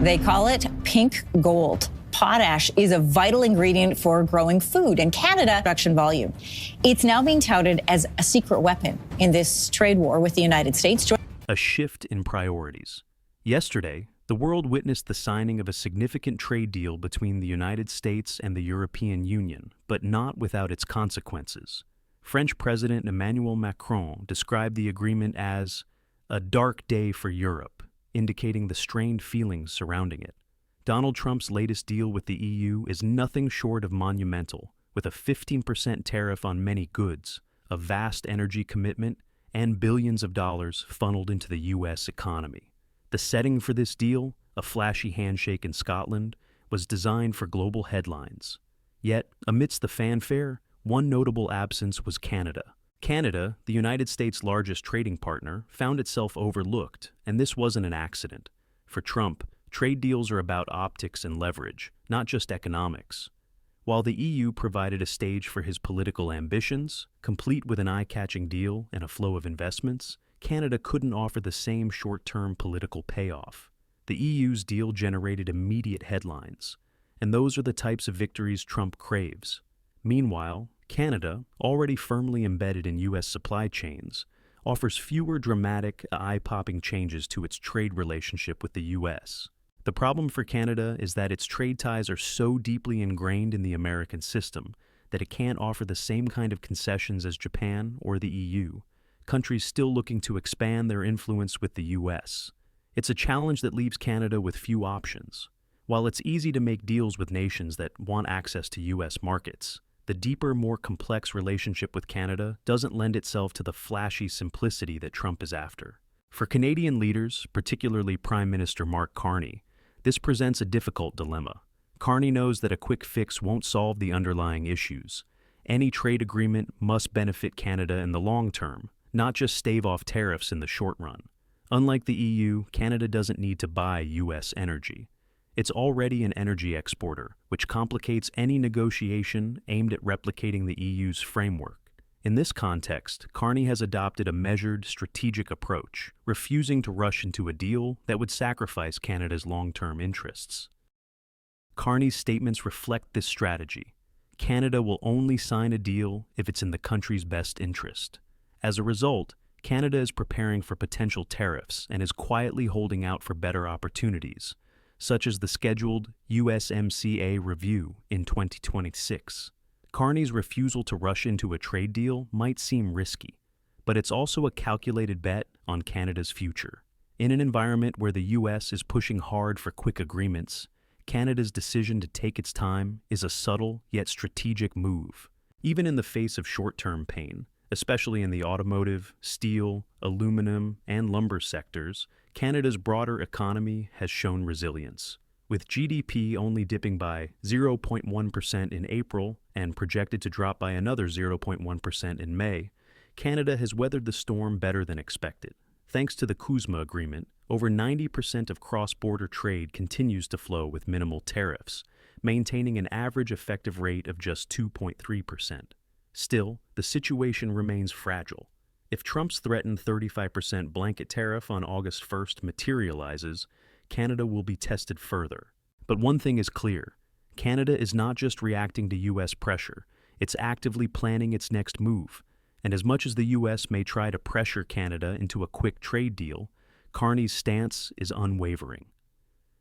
They call it pink gold. Potash is a vital ingredient for growing food and Canada production volume. It's now being touted as a secret weapon in this trade war with the United States. A shift in priorities. Yesterday, the world witnessed the signing of a significant trade deal between the United States and the European Union, but not without its consequences. French President Emmanuel Macron described the agreement as a dark day for Europe, indicating the strained feelings surrounding it. Donald Trump's latest deal with the EU is nothing short of monumental, with a 15% tariff on many goods, a vast energy commitment, and billions of dollars funneled into the U.S. economy. The setting for this deal, a flashy handshake in Scotland, was designed for global headlines. Yet, amidst the fanfare, one notable absence was Canada. Canada, the United States' largest trading partner, found itself overlooked, and this wasn't an accident. For Trump, trade deals are about optics and leverage, not just economics. While the EU provided a stage for his political ambitions, complete with an eye-catching deal and a flow of investments, Canada couldn't offer the same short-term political payoff. The EU's deal generated immediate headlines, and those are the types of victories Trump craves. Meanwhile, Canada, already firmly embedded in U.S. supply chains, offers fewer dramatic, eye-popping changes to its trade relationship with the U.S. The problem for Canada is that its trade ties are so deeply ingrained in the American system that it can't offer the same kind of concessions as Japan or the EU, countries still looking to expand their influence with the U.S. It's a challenge that leaves Canada with few options. While it's easy to make deals with nations that want access to U.S. markets, the deeper, more complex relationship with Canada doesn't lend itself to the flashy simplicity that Trump is after. For Canadian leaders, particularly Prime Minister Mark Carney, this presents a difficult dilemma. Carney knows that a quick fix won't solve the underlying issues. Any trade agreement must benefit Canada in the long term, not just stave off tariffs in the short run. Unlike the EU, Canada doesn't need to buy U.S. energy. It's already an energy exporter, which complicates any negotiation aimed at replicating the EU's framework. In this context, Carney has adopted a measured, strategic approach, refusing to rush into a deal that would sacrifice Canada's long-term interests. Carney's statements reflect this strategy. Canada will only sign a deal if it's in the country's best interest. As a result, Canada is preparing for potential tariffs and is quietly holding out for better opportunities, such as the scheduled USMCA review in 2026. Carney's refusal to rush into a trade deal might seem risky, but it's also a calculated bet on Canada's future. In an environment where the U.S. is pushing hard for quick agreements, Canada's decision to take its time is a subtle yet strategic move. Even in the face of short-term pain, especially in the automotive, steel, aluminum, and lumber sectors, Canada's broader economy has shown resilience. With GDP only dipping by 0.1% in April and projected to drop by another 0.1% in May, Canada has weathered the storm better than expected. Thanks to the CUSMA agreement, over 90% of cross-border trade continues to flow with minimal tariffs, maintaining an average effective rate of just 2.3%. Still, the situation remains fragile. If Trump's threatened 35% blanket tariff on August 1st materializes, Canada will be tested further. But one thing is clear. Canada is not just reacting to U.S. pressure, it's actively planning its next move. And as much as the U.S. may try to pressure Canada into a quick trade deal, Carney's stance is unwavering.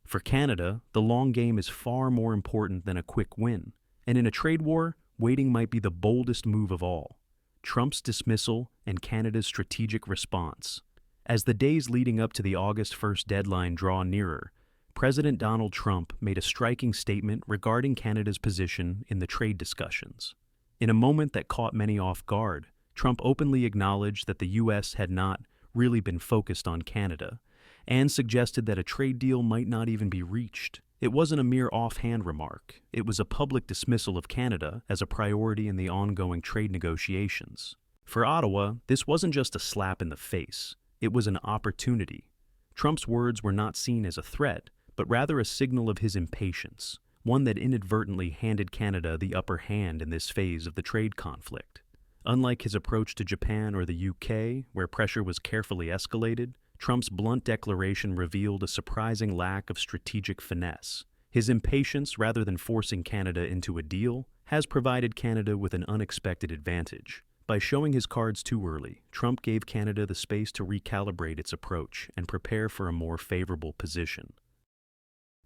For Canada, the long game is far more important than a quick win. And in a trade war, waiting might be the boldest move of all. Trump's dismissal and Canada's strategic response. As the days leading up to the August 1st deadline draw nearer, President Donald Trump made a striking statement regarding Canada's position in the trade discussions. In a moment that caught many off guard, Trump openly acknowledged that the U.S. had not really been focused on Canada, and suggested that a trade deal might not even be reached. It wasn't a mere offhand remark. It was a public dismissal of Canada as a priority in the ongoing trade negotiations. For Ottawa, this wasn't just a slap in the face. It was an opportunity. Trump's words were not seen as a threat, but rather a signal of his impatience, one that inadvertently handed Canada the upper hand in this phase of the trade conflict. Unlike his approach to Japan or the UK, where pressure was carefully escalated, Trump's blunt declaration revealed a surprising lack of strategic finesse. His impatience, rather than forcing Canada into a deal, has provided Canada with an unexpected advantage. By showing his cards too early, Trump gave Canada the space to recalibrate its approach and prepare for a more favorable position.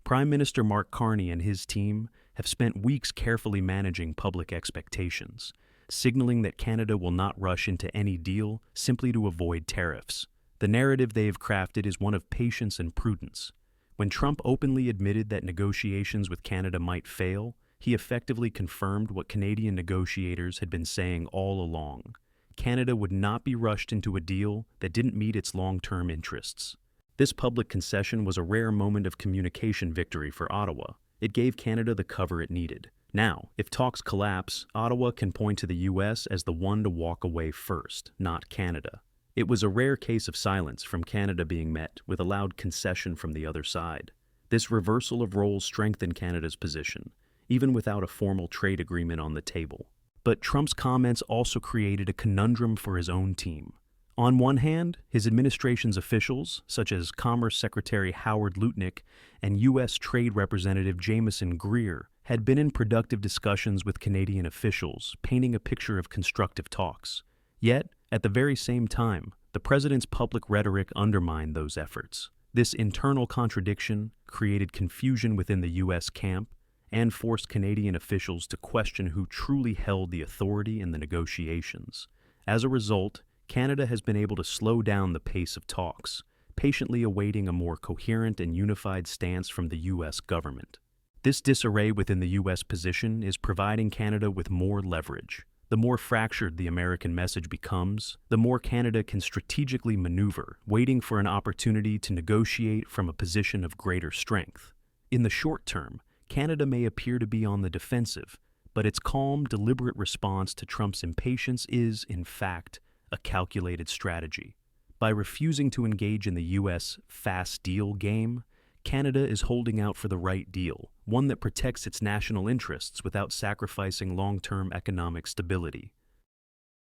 Prime Minister Mark Carney and his team have spent weeks carefully managing public expectations, signaling that Canada will not rush into any deal simply to avoid tariffs. The narrative they have crafted is one of patience and prudence. When Trump openly admitted that negotiations with Canada might fail, he effectively confirmed what Canadian negotiators had been saying all along. Canada would not be rushed into a deal that didn't meet its long-term interests. This public concession was a rare moment of communication victory for Ottawa. It gave Canada the cover it needed. Now, if talks collapse, Ottawa can point to the U.S. as the one to walk away first, not Canada. It was a rare case of silence from Canada being met with a loud concession from the other side. This reversal of roles strengthened Canada's position, even without a formal trade agreement on the table. But Trump's comments also created a conundrum for his own team. On one hand, his administration's officials, such as Commerce Secretary Howard Lutnick and U.S. Trade Representative Jameson Greer, had been in productive discussions with Canadian officials, painting a picture of constructive talks. Yet, at the very same time, the president's public rhetoric undermined those efforts. This internal contradiction created confusion within the U.S. camp and forced Canadian officials to question who truly held the authority in the negotiations. As a result, Canada has been able to slow down the pace of talks, patiently awaiting a more coherent and unified stance from the U.S. government. This disarray within the U.S. position is providing Canada with more leverage. The more fractured the American message becomes, the more Canada can strategically maneuver, waiting for an opportunity to negotiate from a position of greater strength. In the short term, Canada may appear to be on the defensive, but its calm, deliberate response to Trump's impatience is, in fact, a calculated strategy. By refusing to engage in the U.S. fast deal game, Canada is holding out for the right deal, one that protects its national interests without sacrificing long-term economic stability.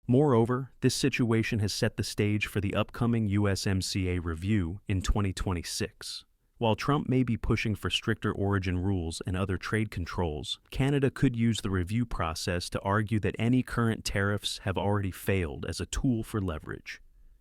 Moreover, this situation has set the stage for the upcoming USMCA review in 2026. While Trump may be pushing for stricter origin rules and other trade controls, Canada could use the review process to argue that any current tariffs have already failed as a tool for leverage.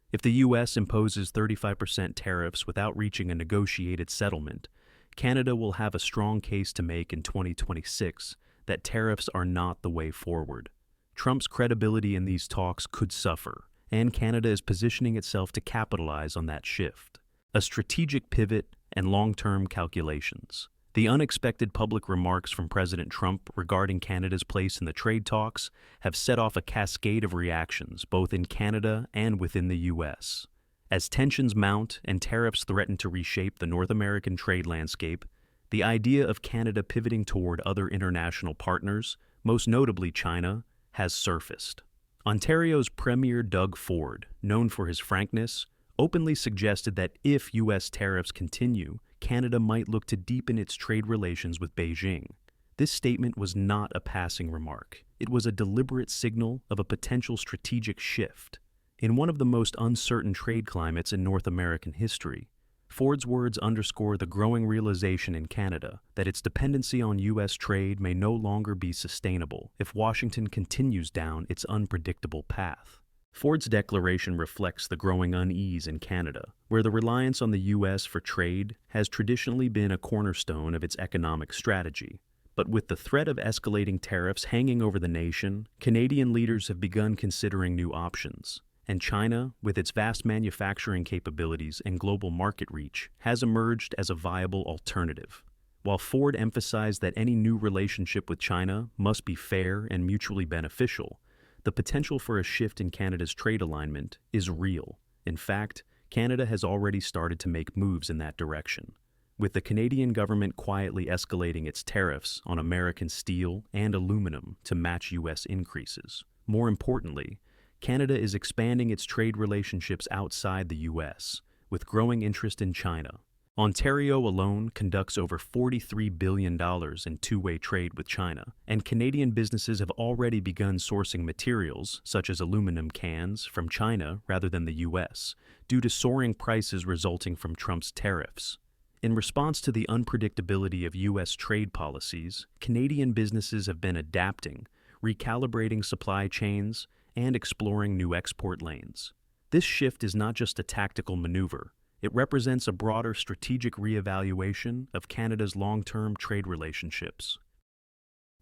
If the U.S. imposes 35% tariffs without reaching a negotiated settlement, Canada will have a strong case to make in 2026 that tariffs are not the way forward. Trump's credibility in these talks could suffer, and Canada is positioning itself to capitalize on that shift. A strategic pivot and long-term calculations. The unexpected public remarks from President Trump regarding Canada's place in the trade talks have set off a cascade of reactions both in Canada and within the U.S. As tensions mount and tariffs threaten to reshape the North American trade landscape, the idea of Canada pivoting toward other international partners, most notably China, has surfaced. Ontario's Premier Doug Ford, known for his frankness, openly suggested that if U.S. tariffs continue, Canada might look to deepen its trade relations with Beijing. This statement was not a passing remark. It was a deliberate signal of a potential strategic shift. In one of the most uncertain trade climates in North American history, Ford's words underscore the growing realization in Canada that its dependency on U.S. trade may no longer be sustainable if Washington continues down its unpredictable path. Ford's declaration reflects the growing unease in Canada, where the reliance on the U.S. for trade has traditionally been a cornerstone of its economic strategy. But with the threat of escalating tariffs hanging over the nation, Canadian leaders have begun considering new options. And China, with its vast manufacturing capabilities and global market reach, has emerged as a viable alternative. While Ford emphasized that any new relationship with China must be fair and mutually beneficial, the potential for a shift in Canada's trade alignment is real. In fact, Canada has already started to make moves in that direction, with the Canadian government quietly escalating its tariffs on American steel and aluminum to match U.S. increases. More importantly, Canada is expanding its trade relationships outside the U.S., with growing interest in China. Ontario alone conducts over $43 billion in two-way trade with China, and Canadian businesses have already begun sourcing materials, such as aluminum cans, from China rather than the U.S., due to soaring prices resulting from Trump's tariffs. In response to the unpredictability of U.S. trade policies, Canadian businesses have been adapting, recalibrating supply chains, and exploring new export lanes. This shift is not just a tactical maneuver. It represents a broader strategic reevaluation of Canada's long-term trade relationships.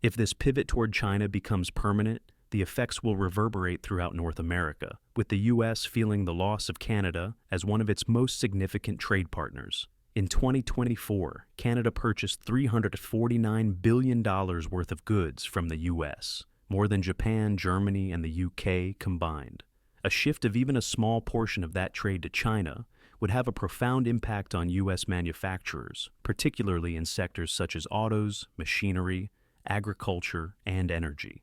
If this pivot toward China becomes permanent, the effects will reverberate throughout North America, with the U.S. feeling the loss of Canada as one of its most significant trade partners. In 2024, Canada purchased $349 billion worth of goods from the U.S., more than Japan, Germany, and the U.K. combined. A shift of even a small portion of that trade to China would have a profound impact on U.S. manufacturers, particularly in sectors such as autos, machinery, agriculture, and energy.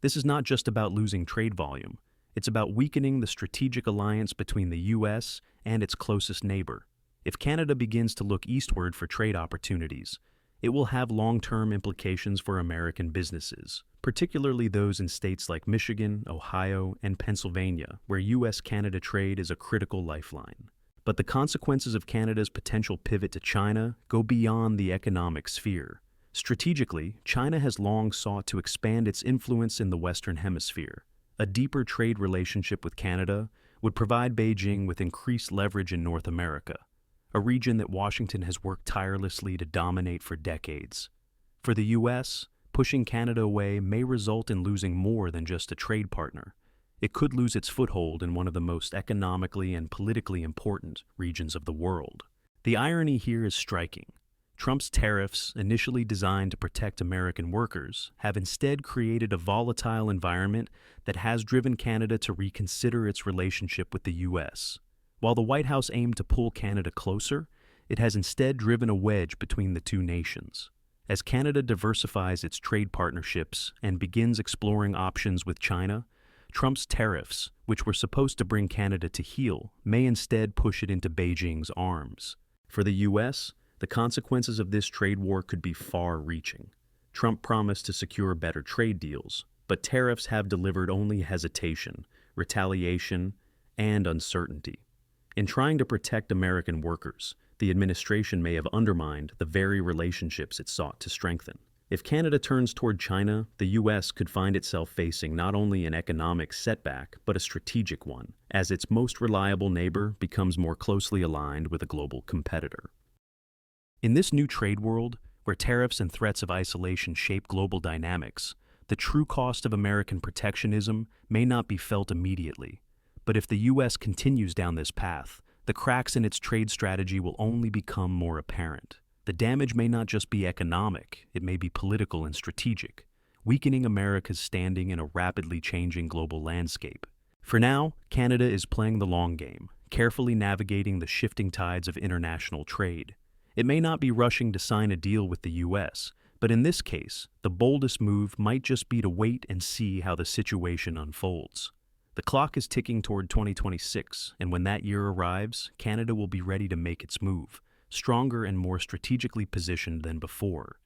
This is not just about losing trade volume. It's about weakening the strategic alliance between the U.S. and its closest neighbor. If Canada begins to look eastward for trade opportunities, it will have long-term implications for American businesses, particularly those in states like Michigan, Ohio, and Pennsylvania, where U.S.-Canada trade is a critical lifeline. But the consequences of Canada's potential pivot to China go beyond the economic sphere. Strategically, China has long sought to expand its influence in the Western Hemisphere. A deeper trade relationship with Canada would provide Beijing with increased leverage in North America, a region that Washington has worked tirelessly to dominate for decades. For the U.S., pushing Canada away may result in losing more than just a trade partner. It could lose its foothold in one of the most economically and politically important regions of the world. The irony here is striking. Trump's tariffs, initially designed to protect American workers, have instead created a volatile environment that has driven Canada to reconsider its relationship with the U.S. While the White House aimed to pull Canada closer, it has instead driven a wedge between the two nations. As Canada diversifies its trade partnerships and begins exploring options with China, Trump's tariffs, which were supposed to bring Canada to heel, may instead push it into Beijing's arms. For the U.S., the consequences of this trade war could be far-reaching. Trump promised to secure better trade deals, but tariffs have delivered only hesitation, retaliation, and uncertainty. In trying to protect American workers, the administration may have undermined the very relationships it sought to strengthen. If Canada turns toward China, the U.S. could find itself facing not only an economic setback, but a strategic one, as its most reliable neighbor becomes more closely aligned with a global competitor. In this new trade world, where tariffs and threats of isolation shape global dynamics, the true cost of American protectionism may not be felt immediately. But if the U.S. continues down this path, the cracks in its trade strategy will only become more apparent. The damage may not just be economic, it may be political and strategic, weakening America's standing in a rapidly changing global landscape. For now, Canada is playing the long game, carefully navigating the shifting tides of international trade. It may not be rushing to sign a deal with the U.S., but in this case, the boldest move might just be to wait and see how the situation unfolds. The clock is ticking toward 2026, and when that year arrives, Canada will be ready to make its move, stronger and more strategically positioned than before.